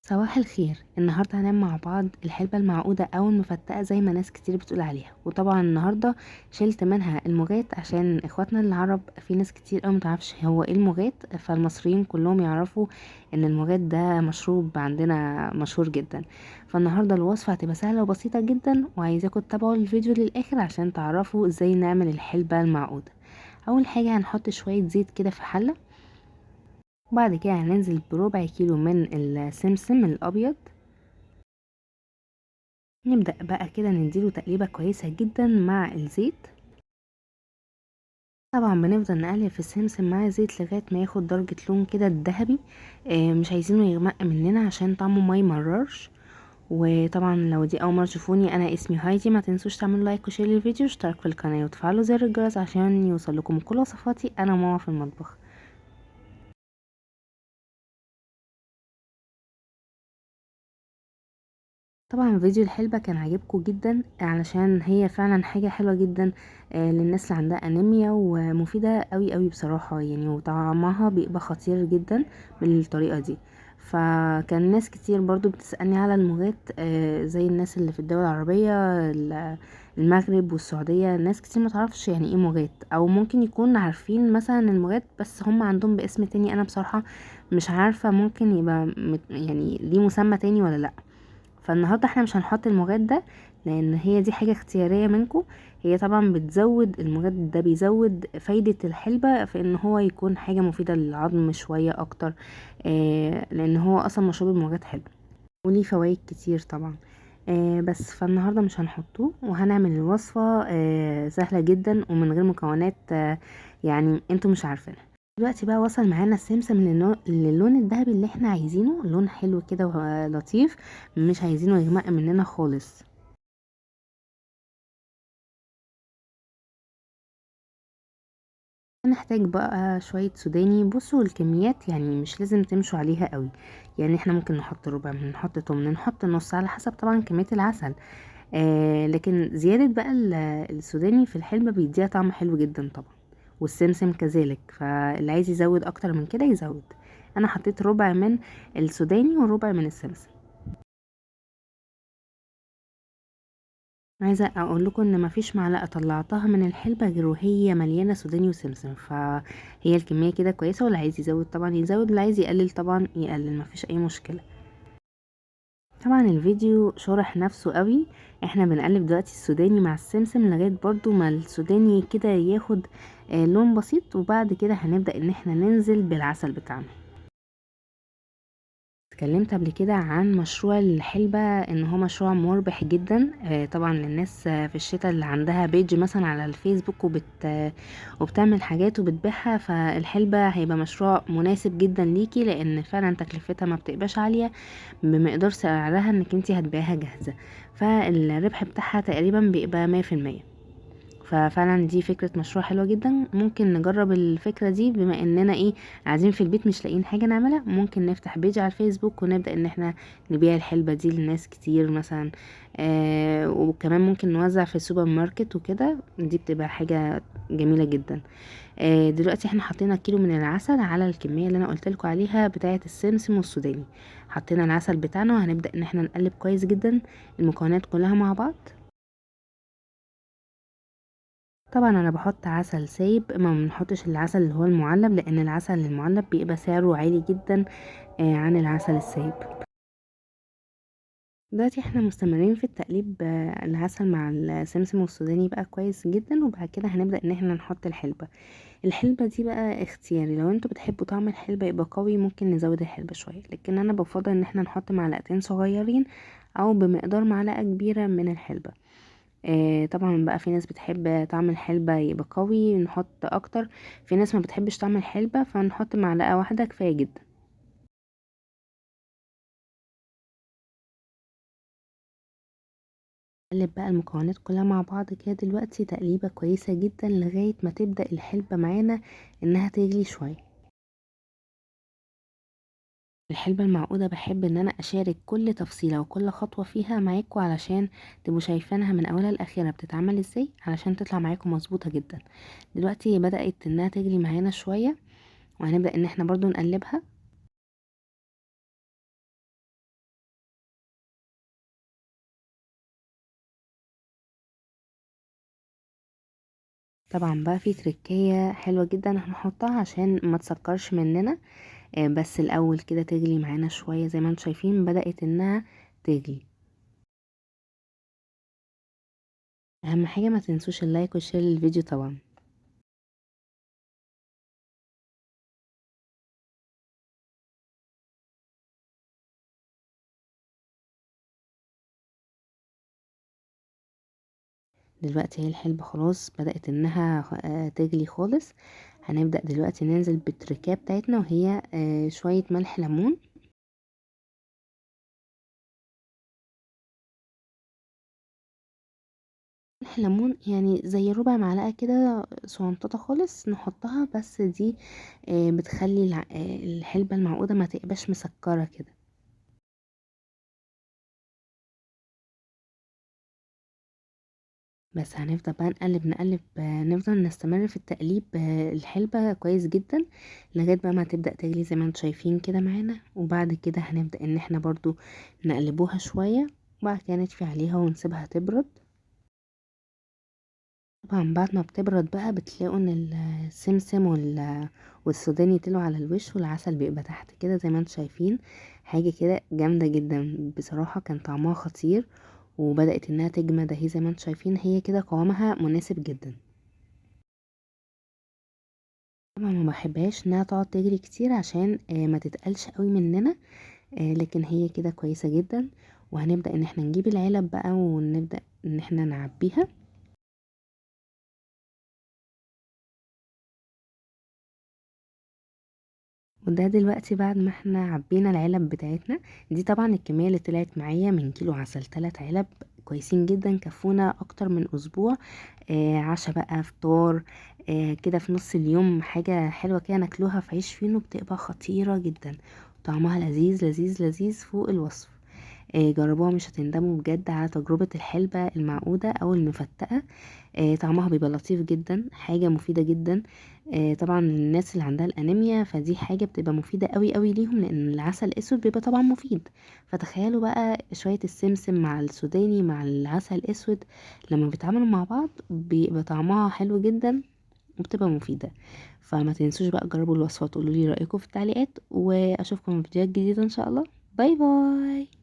صباح الخير. النهارده هنعمل مع بعض الحلبة المعقودة او المفتقة زي ما ناس كتير بتقول عليها. وطبعا النهارده شلت منها المغات عشان اخواتنا العرب في ناس كتير قوي متعرفش هو ايه المغات، فالمصريين كلهم يعرفوا ان المغات ده مشروب عندنا مشهور جدا. فالنهارده الوصفة هتبقى سهلة وبسيطة جدا، وعايزاكم تتابعوا الفيديو للاخر عشان تعرفوا ازاي نعمل الحلبة المعقودة. اول حاجة هنحط شوية زيت كده في حلة، وبعد كده هننزل بربع كيلو من السمسم الابيض. نبدأ بقى كده نديله تقليبة كويسة جدا مع الزيت. طبعا بنفضل نقلب في السمسم مع الزيت لغاية ما ياخد درجة لون كده الذهبي. مش عايزينه يغمق مننا عشان طعمه ما يمررش. وطبعا لو دي اول مرة تشوفوني، انا اسمي هايدي. ما تنسوش تعملوا لايك وشير للفيديو واشتراك في القناة وتفعلوا زر الجرس عشان يوصل لكم كل وصفاتي. انا ماما في المطبخ. طبعا فيديو الحلبة كان عاجبكم جدا علشان هي فعلا حاجة حلوة جدا للناس اللي عندها انيميا، ومفيدة قوي قوي بصراحة يعني، وطعمها بيبقى خطير جدا بالطريقة دي. فكان ناس كتير برضو بتسألني على المغات، زي الناس اللي في الدول العربية، المغرب والسعودية. ناس كتير ما تعرفش يعني ايه مغات، او ممكن يكون عارفين مثلا المغات بس هم عندهم باسم تاني. انا بصراحة مش عارفة ممكن يبقى يعني ليه مسمى تاني ولا لا. فالنهارده احنا مش هنحط المغاد ده لان هي دي حاجة اختيارية منكم. هي طبعا بتزود المغاد ده، بيزود فايدة الحلبة في ان هو يكون حاجة مفيدة للعظم شوية اكتر. لان هو اصلا مشروب المغاد حلو وليه فوائد كتير طبعا. بس فالنهارده مش هنحطوه، وهنعمل الوصفة سهلة جدا ومن غير مكونات يعني انتوا مش عارفينها. دلوقتي بقى وصل معانا السمسم للون الذهبي اللي احنا عايزينه، لون حلو كده ولطيف، مش عايزينه يغمق مننا خالص. هنحتاج بقى شوية سوداني. بصوا الكميات يعني مش لازم تمشوا عليها قوي، يعني احنا ممكن نحط ربع، نحط تمن، نحط نص، على حسب طبعا كمية العسل. لكن زيادة بقى السوداني في الحلبة بيديها طعم حلو جدا طبعا، والسمسم كذلك. فاللي عايز يزود اكتر من كده يزود. انا حطيت ربع من السوداني وربع من السمسم. عايزه اقول لكم ان مفيش معلقه طلعتها من الحلبه غير وهي مليانه سوداني وسمسم، فهي الكميه كده كويسه. واللي عايز يزود طبعا يزود، واللي عايز يقلل طبعا يقلل، مفيش اي مشكله. طبعا الفيديو شرح نفسه قوي. احنا بنقلب دلوقتي السوداني مع السمسم لغايه برضو ما السوداني كده ياخد لون بسيط، وبعد كده هنبدا ان احنا ننزل بالعسل بتاعنا. اتكلمت قبل كده عن مشروع الحلبة ان هو مشروع مربح جدا، طبعا للناس في الشتاء اللي عندها بيج مثلا على الفيسبوك وبتعمل حاجات وبتبيعها. فالحلبة هيبقى مشروع مناسب جدا ليكي، لان فعلا تكلفتها ما بتبقاش عالية بمقدار سعرها انك انتي هتبيعها جاهزة. فالربح بتاعها تقريبا بيبقى 100%. ففعلا دي فكرة مشروع حلوة جدا. ممكن نجرب الفكرة دي بما اننا قاعدين في البيت مش لاقيين حاجة نعملها. ممكن نفتح بيج على الفيسبوك ونبدأ ان احنا نبيع الحلبة دي لناس كتير مثلا. وكمان ممكن نوزع في السوبر ماركت وكده، دي بتبقى حاجة جميلة جدا. دلوقتي احنا حطينا كيلو من العسل على الكمية اللي انا قلتلكوا عليها بتاعة السمسم والسوداني. حطينا العسل بتاعنا وهنبدأ ان احنا نقلب كويس جدا المكونات كلها مع بعض. طبعا انا بحط عسل سايب، ما بنحطش العسل اللي هو المعلب، لان العسل المعلب بيبقى سعره عالي جدا عن العسل السايب. دلوقتي احنا مستمرين في التقليب، العسل مع السمسم والسوداني بقى كويس جدا، وبعد كده هنبدأ ان احنا نحط الحلبة. الحلبة دي بقى اختياري، لو انتوا بتحبوا طعم الحلبة يبقى قوي ممكن نزود الحلبة شوية، لكن انا بفضل ان احنا نحط معلقتين صغيرين او بمقدار معلقة كبيرة من الحلبة. طبعا بقى في ناس بتحب طعم الحلبة يبقى قوي نحط اكتر، في ناس ما بتحبش طعم الحلبة فنحط معلقة واحدة كفاية جدا. نقلب بقى المكونات كلها مع بعض كده دلوقتي تقليبة كويسة جدا لغاية ما تبدأ الحلبة معانا انها تغلي شوية. الحلبة المعقودة بحب ان انا اشارك كل تفصيلة وكل خطوة فيها معاكم علشان تبقوا شايفينها من اولها لاخرها بتتعمل ازاي، علشان تطلع معاكم مظبوطة جدا. دلوقتي بدأت انها تغلي معانا شوية، وهنبدأ ان احنا برضو نقلبها. طبعا بقى في تركية حلوة جدا هنحطها عشان ما تسكرش مننا. بس الاول كده تغلي معانا شوية، زي ما انتم شايفين بدأت انها تغلي. اهم حاجة ما تنسوش اللايك والشير للفيديو طبعا. دلوقتي هي الحلبة خلاص بدأت انها تغلي خالص. هنبدأ دلوقتي ننزل بالتركية بتاعتنا، وهي شوية ملح ليمون. ملح ليمون يعني زي ربع معلقة كده صغنططة خالص نحطها، بس دي بتخلي الحلبة المعقودة ما تبقاش مسكرة كده. بس هنفضل بقى نقلب نقلب، نفضل نستمر في التقليب الحلبة كويس جدا لغاية بقى ما تبدأ تغلي زي ما انتم شايفين كده معانا. وبعد كده هنبدأ ان احنا برضو نقلبوها شوية، وبعد كده نطفي عليها ونسيبها تبرد. طبعا بعد ما بتبرد بقى بتلاقوا ان السمسم والسوداني طلعوا على الوش، والعسل بيبقى تحت كده زي ما انتم شايفين. حاجة كده جامدة جدا بصراحة، كان طعمها خطير. وبدأت انها تجمد اهي زي ما انتم شايفين، هي كده قوامها مناسب جدا. طبعا ما بحبهاش انها تقعد تجري كتير عشان ما تتقلش قوي مننا. لكن هي كده كويسة جدا. وهنبدأ ان احنا نجيب العلب بقى ونبدأ ان احنا نعبيها. وده دلوقتي بعد ما احنا عبينا العلب بتاعتنا. دي طبعا الكمية اللي طلعت معايا من كيلو عسل، 3 علب كويسين جدا كفونا اكتر من اسبوع. عشا بقى، فطار، كده في نص اليوم، حاجة حلوة كده ناكلوها في عيش فينو بتبقى خطيرة جدا. طعمها لذيذ لذيذ لذيذ فوق الوصف. جربوها مش هتندموا بجد على تجربة الحلبة المعقودة او المفتقة. طعمها بيبقى لطيف جدا، حاجة مفيدة جدا. طبعا الناس اللي عندها الانيميا فدي حاجة بتبقى مفيدة قوي قوي ليهم، لان العسل الاسود بيبقى طبعا مفيد. فتخيلوا بقى شوية السمسم مع السوداني مع العسل الاسود لما بيتعاملوا مع بعض بيبقى طعمها حلو جدا وبتبقى مفيدة. فما تنسوش بقى تجربوا الوصفات، قولوا لي رأيكم في التعليقات، واشوفكم في فيديوهات جديدة ان شاء الله. باي باي.